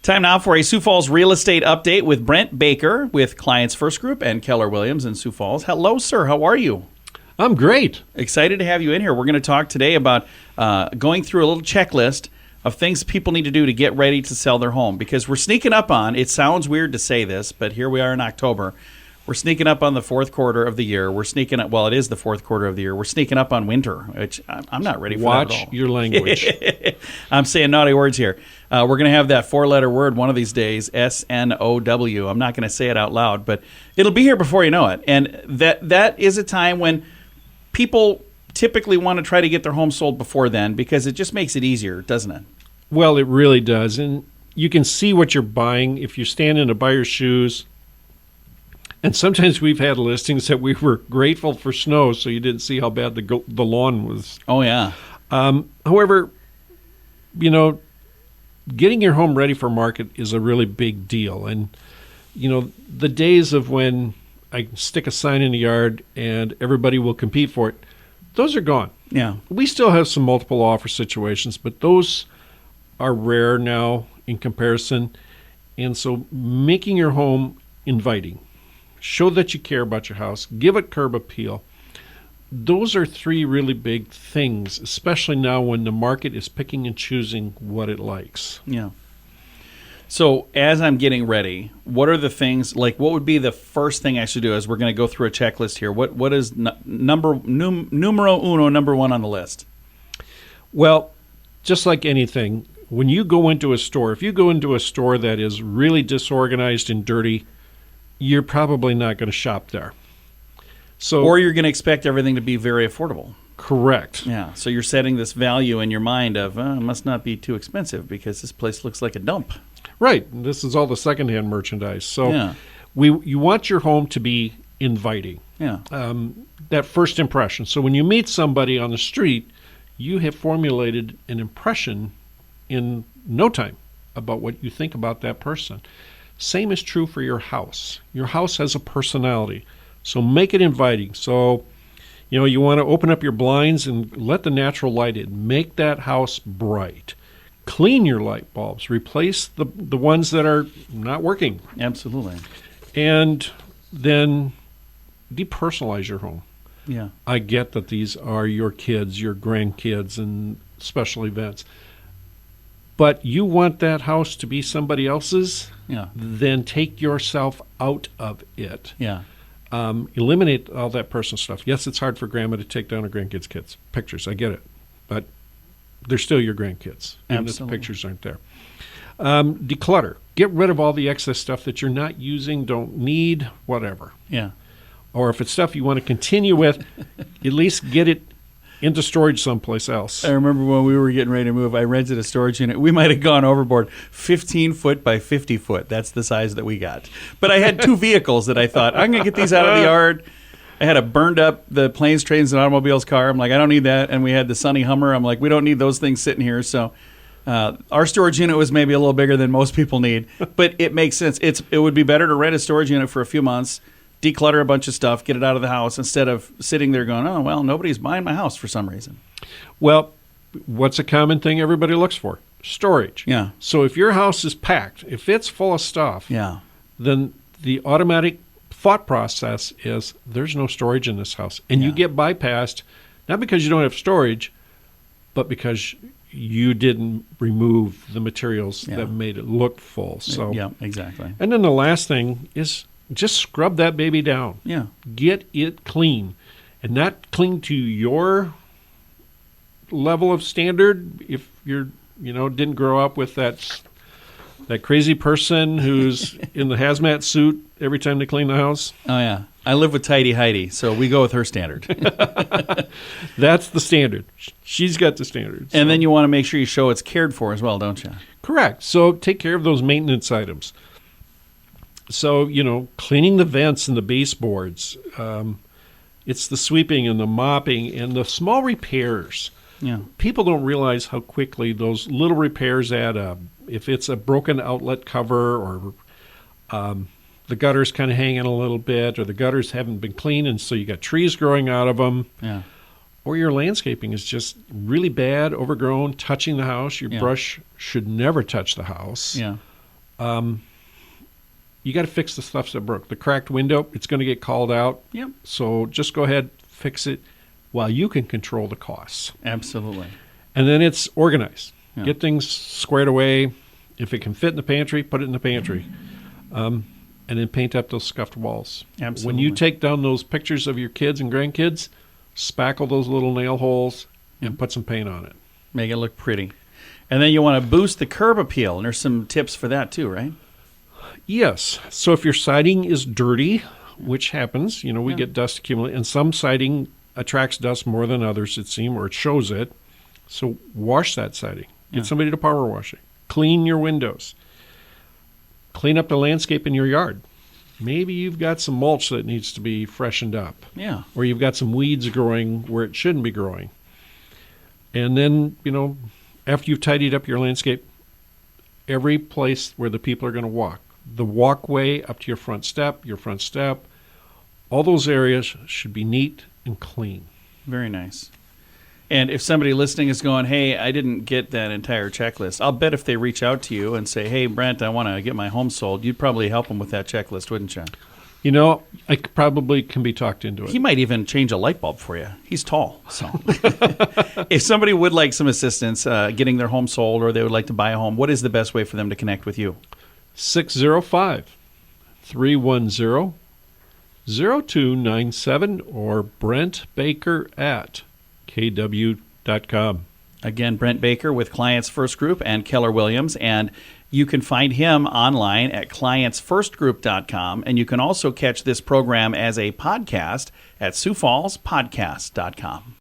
Time now for a Sioux Falls real estate update with Brent Baker with Clients First Group and Keller Williams in Sioux Falls. Hello, sir. How are you? I'm great. Excited to have you in here. We're going to talk today about going through a little checklist of things people need to do to get ready to sell their home, because we're sneaking up on, it sounds weird to say this, but here we are in October. We're sneaking up on the fourth quarter of the year. We're sneaking up, well, it is the fourth quarter of the year. We're sneaking up on winter, which I'm not ready for that at all. Watch your language. I'm saying naughty words here. We're going to have that four-letter word one of these days, S-N-O-W. I'm not going to say it out loud, but it'll be here before you know it. And that is a time when people typically want to try to get their home sold before then, because it just makes it easier, doesn't it? Well, it really does. And you can see what you're buying if you stand in a buyer's shoes. And sometimes we've had listings that we were grateful for snow, so you didn't see how bad the lawn was. Oh, yeah. However, you know, getting your home ready for market is a really big deal. And, you know, the days of when I stick a sign in the yard and everybody will compete for it, those are gone. Yeah. We still have some multiple offer situations, but those are rare now in comparison. And so making your home inviting, show that you care about your house, give it curb appeal. Those are three really big things, especially now when the market is picking and choosing what it likes. Yeah. So as I'm getting ready, what are the things, like what would be the first thing I should do as we're going to go through a checklist here? What is numero uno, number one on the list? Well, just like anything, when you go into a store, if you go into a store that is really disorganized and dirty, you're probably not going to shop there. Or you're going to expect everything to be very affordable. Correct. Yeah. So you're setting this value in your mind of, it must not be too expensive because this place looks like a dump. Right. This is all the secondhand merchandise. So yeah. You want your home to be inviting. Yeah. That first impression. So when you meet somebody on the street, you have formulated an impression in no time about what you think about that person. Same is true for your house. Your house has a personality, so make it inviting. So, you know, you want to open up your blinds and let the natural light in. Make that house bright. Clean your light bulbs. Replace the ones that are not working. Absolutely. And then depersonalize your home. Yeah. I get that these are your kids, your grandkids, and special events. But you want that house to be somebody else's, yeah. Then take yourself out of it. Yeah. Eliminate all that personal stuff. Yes, it's hard for grandma to take down her grandkids' pictures. I get it. But they're still your grandkids, even if the pictures aren't there. Declutter. Get rid of all the excess stuff that you're not using, don't need, whatever. Yeah. Or if it's stuff you want to continue with, at least get it into storage someplace else. I remember when we were getting ready to move, I rented a storage unit. We might have gone overboard. 15 foot by 50 foot. That's the size that we got. But I had two vehicles that I thought, I'm going to get these out of the yard. I had a burned up the Planes, Trains, and Automobiles car. I'm like, I don't need that. And we had the Sunny Hummer. I'm like, we don't need those things sitting here. So our storage unit was maybe a little bigger than most people need. But it makes sense. It would be better to rent a storage unit for a few months, declutter a bunch of stuff, get it out of the house, instead of sitting there going, oh, well, nobody's buying my house for some reason. Well, what's a common thing everybody looks for? Storage. Yeah. So if your house is packed, if it's full of stuff, yeah, then the automatic thought process is there's no storage in this house. And you get bypassed, not because you don't have storage, but because you didn't remove the materials that made it look full. So yeah, exactly. And then the last thing is just scrub that baby down. Yeah. Get it clean. And not clean to your level of standard if you're, didn't grow up with that crazy person who's in the hazmat suit every time they clean the house. Oh, yeah. I live with Tidy Heidi, so we go with her standard. That's the standard. She's got the standard. And then you want to make sure you show it's cared for as well, don't you? Correct. So take care of those maintenance items. So, cleaning the vents and the baseboards. It's the sweeping and the mopping and the small repairs. Yeah. People don't realize how quickly those little repairs add up. If it's a broken outlet cover or the gutters kind of hanging a little bit, or the gutters haven't been cleaned and so you got trees growing out of them. Yeah. Or your landscaping is just really bad, overgrown, touching the house. Your brush should never touch the house. Yeah. You got to fix the stuff that broke. The cracked window, it's going to get called out. Yep. So just go ahead, fix it while you can control the costs. Absolutely. And then it's organized. Yeah. Get things squared away. If it can fit in the pantry, put it in the pantry. And then paint up those scuffed walls. Absolutely. When you take down those pictures of your kids and grandkids, spackle those little nail holes and put some paint on it. Make it look pretty. And then you want to boost the curb appeal. And there's some tips for that too, right? Yes. So if your siding is dirty, which happens, we get dust accumulate, and some siding attracts dust more than others, it seems, or it shows it. So wash that siding. Get somebody to power wash it. Clean your windows. Clean up the landscape in your yard. Maybe you've got some mulch that needs to be freshened up. Yeah. Or you've got some weeds growing where it shouldn't be growing. And then, after you've tidied up your landscape, every place where the people are going to walk, the walkway up to your front step, all those areas should be neat and clean. Very nice. And if somebody listening is going, hey, I didn't get that entire checklist, I'll bet if they reach out to you and say, hey, Brent, I want to get my home sold, you'd probably help them with that checklist, wouldn't you? I probably can be talked into it. He might even change a light bulb for you. He's tall. So if somebody would like some assistance getting their home sold, or they would like to buy a home, what is the best way for them to connect with you? 605-310-0297 or Brent Baker at kw.com. Again, Brent Baker with Clients First Group and Keller Williams. And you can find him online at clientsfirstgroup.com. And you can also catch this program as a podcast at SiouxFallsPodcast.com.